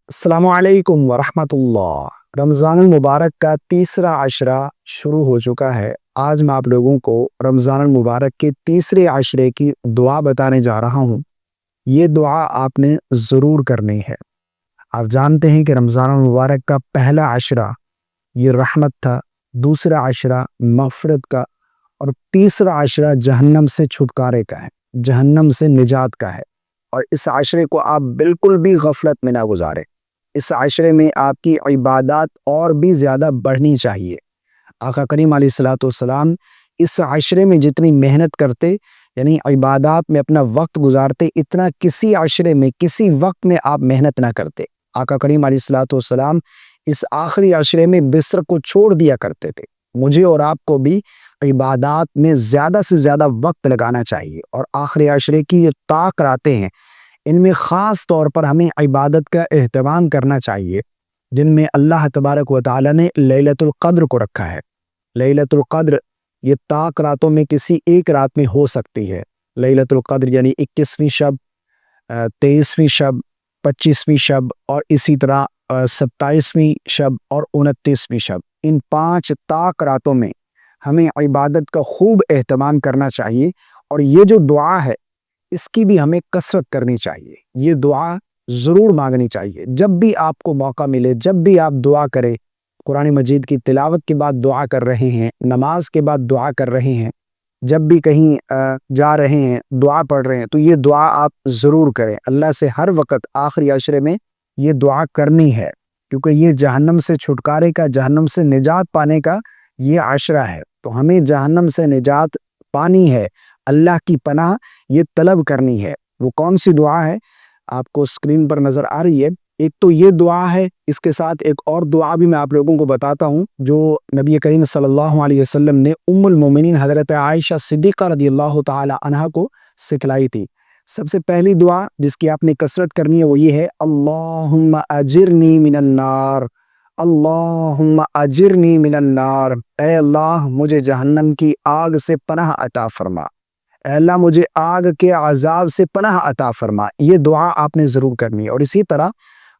السلام علیکم ورحمۃ اللہ۔ رمضان المبارک کا تیسرا عشرہ شروع ہو چکا ہے۔ آج میں آپ لوگوں کو رمضان المبارک کے تیسرے عشرے کی دعا بتانے جا رہا ہوں۔ یہ دعا آپ نے ضرور کرنی ہے۔ آپ جانتے ہیں کہ رمضان المبارک کا پہلا عشرہ یہ رحمت تھا، دوسرا عشرہ مغفرت کا، اور تیسرا عشرہ جہنم سے چھٹکارے کا ہے، جہنم سے نجات کا ہے۔ اور اس عشرے کو آپ بالکل بھی غفلت میں نہ گزاریں۔ اس عشرے میں آپ کی عبادات اور بھی زیادہ بڑھنی چاہیے۔ آقا کریم علیہ الصلوۃ والسلام اس عشرے میں جتنی محنت کرتے، یعنی عبادات میں اپنا وقت گزارتے، اتنا کسی عشرے میں کسی وقت میں آپ محنت نہ کرتے۔ آقا کریم علیہ الصلوۃ والسلام اس آخری عشرے میں بستر کو چھوڑ دیا کرتے تھے۔ مجھے اور آپ کو بھی عبادات میں زیادہ سے زیادہ وقت لگانا چاہیے، اور آخری عشرے کی یہ طاق راتیں ہیں، ان میں خاص طور پر ہمیں عبادت کا اہتمام کرنا چاہیے، جن میں اللہ تبارک و تعالی نے لیلۃ القدر کو رکھا ہے۔ لیلۃ القدر یہ طاق راتوں میں کسی ایک رات میں ہو سکتی ہے۔ لیلۃ القدر یعنی 21ویں شب، 23ویں شب، 25ویں شب، اور اسی طرح 27ویں شب اور 29ویں شب۔ ان 5 طاق راتوں میں ہمیں عبادت کا خوب اہتمام کرنا چاہیے، اور یہ جو دعا ہے اس کی بھی ہمیں کثرت کرنی چاہیے۔ یہ دعا ضرور مانگنی چاہیے جب بھی آپ کو موقع ملے، جب بھی آپ دعا کریں۔ قرآن مجید کی تلاوت کے بعد دعا کر رہے ہیں، نماز کے بعد دعا کر رہے ہیں، جب بھی کہیں جا رہے ہیں دعا پڑھ رہے ہیں، تو یہ دعا آپ ضرور کریں۔ اللہ سے ہر وقت آخری عشرے میں یہ دعا کرنی ہے، کیونکہ یہ جہنم سے چھٹکارے کا، جہنم سے نجات پانے کا یہ عشرہ ہے۔ تو ہمیں جہنم سے نجات پانی ہے، اللہ کی پناہ یہ طلب کرنی ہے۔ وہ کون سی دعا ہے آپ کو اسکرین پر نظر آ رہی ہے؟ ایک تو یہ دعا ہے، اس کے ساتھ ایک اور دعا بھی میں آپ لوگوں کو بتاتا ہوں جو نبی کریم صلی اللہ علیہ وسلم نے ام المومنین حضرت عائشہ صدیقہ رضی اللہ تعالی عنہا کو سکھلائی تھی۔ سب سے پہلی دعا جس کی آپ نے کثرت کرنی ہے وہ یہ ہے، اللہم اجرنی من النار، اللہم اجرنی من النار۔ اے اللہ مجھے جہنم کی آگ سے پناہ عطا فرما، اے اللہ مجھے آگ کے عذاب سے پناہ عطا فرما۔ یہ دعا آپ نے ضرور کرنی ہے۔ اور اسی طرح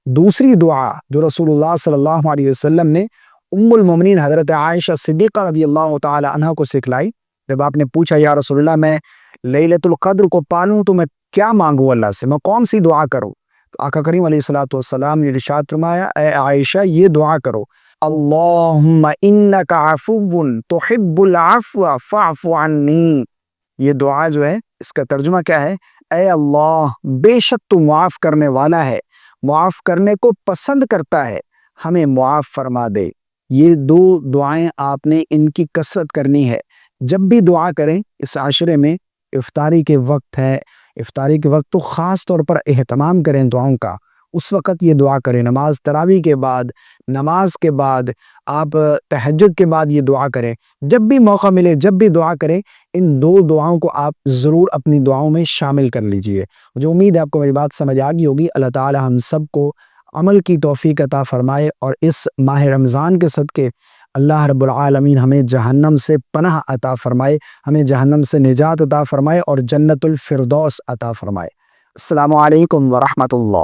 دوسری دعا جو رسول اللہ صلی اللہ علیہ وسلم نے ام المومنین حضرت عائشہ صدیقہ رضی اللہ تعالی عنہ کو سکھلائی، جب آپ نے پوچھا یا رسول اللہ میں لیلۃ القدر کو پالوں تو میں کیا مانگوں اللہ سے، میں کون سی دعا کروں؟ تو آقا کریم علیہ الصلوۃ والسلام نے ارشاد فرمایا، اے عائشہ یہ دعا کرو، اللہم انک عفو تحب العفو فاعف عنی۔ یہ دعا جو ہے اس کا ترجمہ کیا ہے؟ اے اللہ بے شک تو معاف کرنے والا ہے، معاف کرنے کو پسند کرتا ہے، ہمیں معاف فرما دے۔ یہ دو دعائیں آپ نے ان کی کثرت کرنی ہے۔ جب بھی دعا کریں اس عشرے میں، افطاری کے وقت ہے، افطاری کے وقت تو خاص طور پر اہتمام کریں دعاؤں کا، اس وقت یہ دعا کریں۔ نماز تراویح کے بعد، نماز کے بعد، آپ تہجد کے بعد یہ دعا کریں۔ جب بھی موقع ملے، جب بھی دعا کریں، ان دو دعاؤں کو آپ ضرور اپنی دعاؤں میں شامل کر لیجئے۔ مجھے امید ہے آپ کو میری بات سمجھ آ گئی ہوگی۔ اللہ تعالی ہم سب کو عمل کی توفیق عطا فرمائے، اور اس ماہ رمضان کے صدقے اللہ رب العالمین ہمیں جہنم سے پناہ عطا فرمائے، ہمیں جہنم سے نجات عطا فرمائے، اور جنت الفردوس عطا فرمائے۔ السلام علیکم ورحمۃ اللہ۔